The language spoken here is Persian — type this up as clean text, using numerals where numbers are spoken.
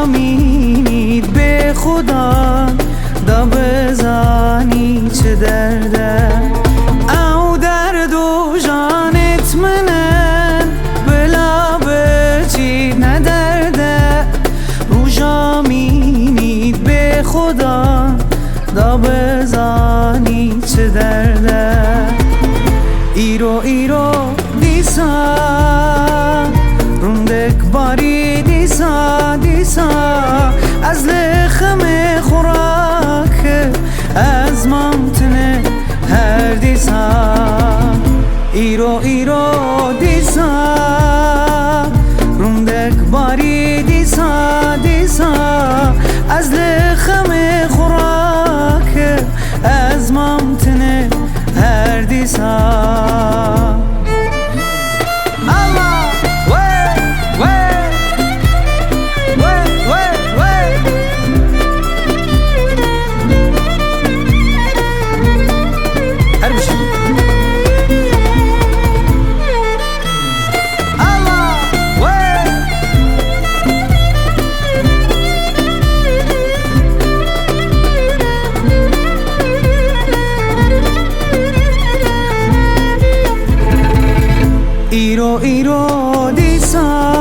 مینید به خدا دا بزانی چه درده او درد و جانت منن بلا بچید ندرده روژا مینید به خدا دا بزانی چه درده ایرو ایرو دیسا روندک باری دیسا دیسا از لخم خوراک از ممتنه هر دیسا ایرو ایرو دیسا روندک باری دیسا دیسا از لخم خوراک از ممتنه هر دیسا ایرو ایرو دیسا